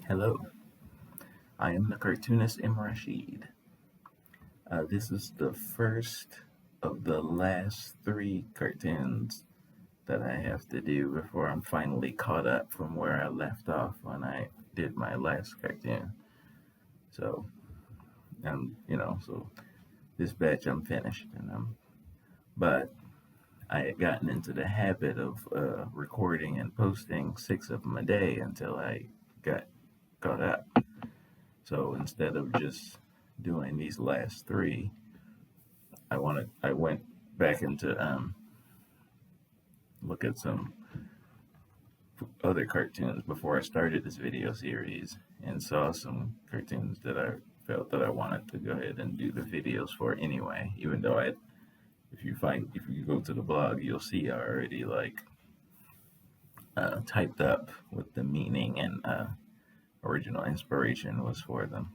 Hello, I am the cartoonist M. Rashid. This is the first of the last three cartoons that I have to do before I'm finally caught up from where I left off when I did my last cartoon. So, so this batch I'm finished, but I had gotten into the habit of recording and posting 6 of them a day until I got caught up. So instead of just doing these last three, I went back into look at some other cartoons before I started this video series and saw some cartoons that I felt that I wanted to go ahead and do the videos for anyway, even though if you go to the blog, you'll see I already typed up what the meaning and original inspiration was for them.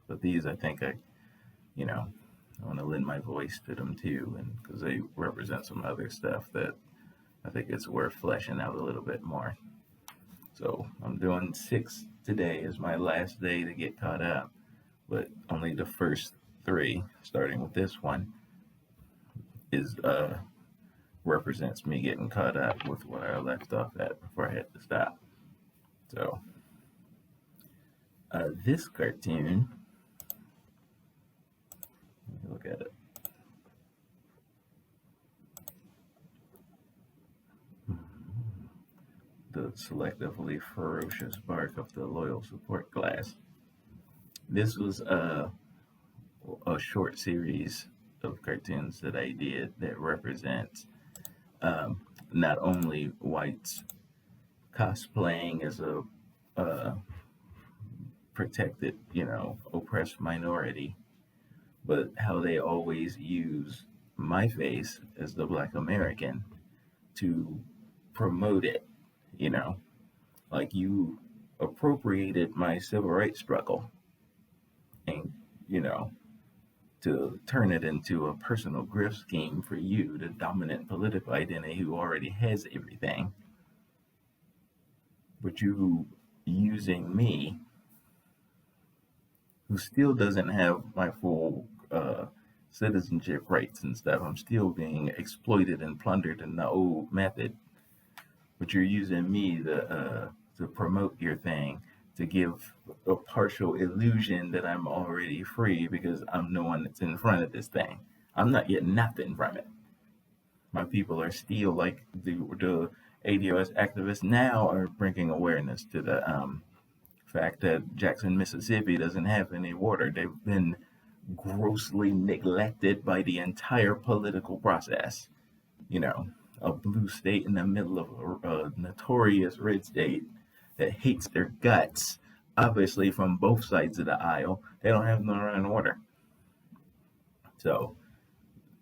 But these, I think I want to lend my voice to them too, and because they represent some other stuff that I think it's worth fleshing out a little bit more. So I'm doing 6 today as my last day to get caught up, but only the first 3, starting with this one, is represents me getting caught up with what I left off at before I had to stop. So this cartoon, let me look at it. The selectively ferocious bark of the loyal support class. This was a short series of cartoons that I did that represents not only whites cosplaying as a protected, oppressed minority, but how they always use my face as the Black American to promote it. Like you appropriated my civil rights struggle and, to turn it into a personal grift scheme for you, the dominant political identity who already has everything. But you using me, who still doesn't have my full citizenship rights and stuff. I'm still being exploited and plundered in the old method. But you're using me to promote your thing, to give a partial illusion that I'm already free because I'm the one that's in front of this thing. I'm not getting nothing from it. My people are still like the ADOS activists now are bringing awareness to the fact that Jackson, Mississippi doesn't have any water. They've been grossly neglected by the entire political process. A blue state in the middle of a notorious red state that hates their guts, obviously from both sides of the aisle. They don't have no running water. So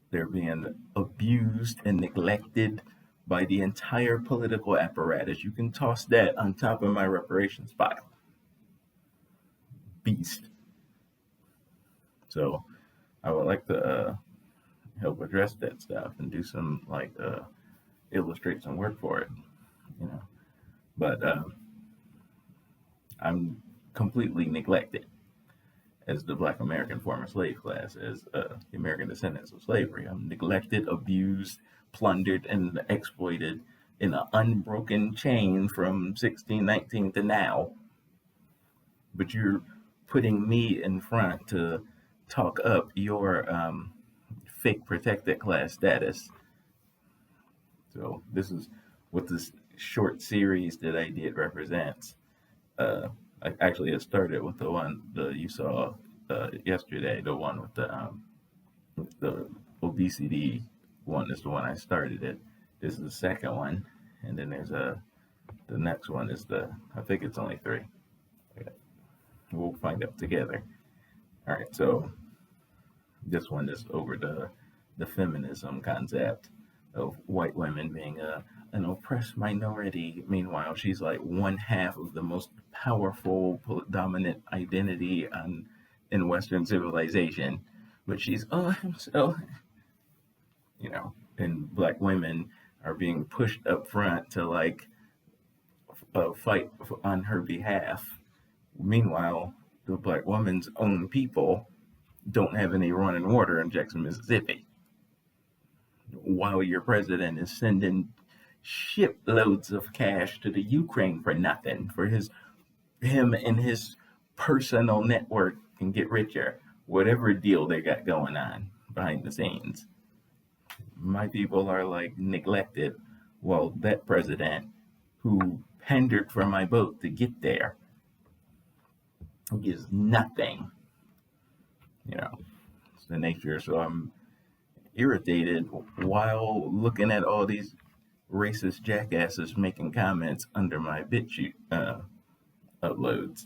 they're being abused and neglected by the entire political apparatus. You can toss that on top of my reparations file. Beast. So I would like to help address that stuff and do some illustrate some work for it, But I'm completely neglected as the Black American former slave class, as the American descendants of slavery. I'm neglected, abused, plundered, and exploited in an unbroken chain from 1619 to now. But you're putting me in front to talk up your fake protected class status. So this is what this short series that I did represents. It started with the one you saw yesterday, the one with the obesity one is the one I started it. This is the second one, and then there's the next one is I think it's only 3. We'll find out together. All right, so this one is over the feminism concept of white women being an oppressed minority. Meanwhile, she's like 1/2 of the most powerful dominant identity in Western civilization. But she's and Black women are being pushed up front to fight on her behalf Meanwhile, the black woman's own people don't have any running water in Jackson, Mississippi, while your president is sending shiploads of cash to the Ukraine for nothing, for him and his personal network can get richer, whatever deal they got going on behind the scenes. My people are like neglected, while that president who pandered for my vote to get there gives nothing. It's the nature. So I'm irritated while looking at all these racist jackasses making comments under my BitChute uploads,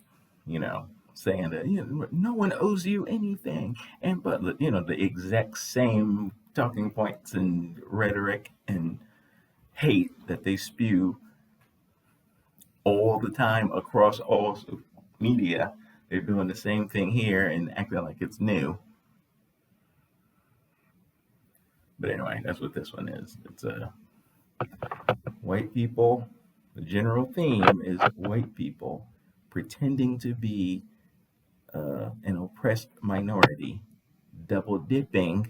saying that no one owes you anything, and but the exact same talking points and rhetoric and hate that they spew all the time across all media. They're doing the same thing here and acting like it's new. But anyway, that's what this one is. It's white people. The general theme is white people pretending to be an oppressed minority, double dipping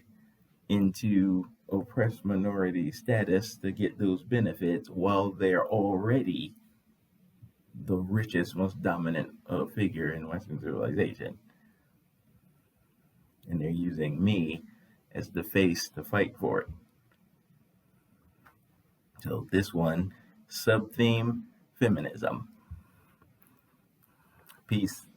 into oppressed minority status to get those benefits while they're already the richest, most dominant figure in Western civilization. And they're using me as the face to fight for it. So this one, sub-theme, feminism. Peace.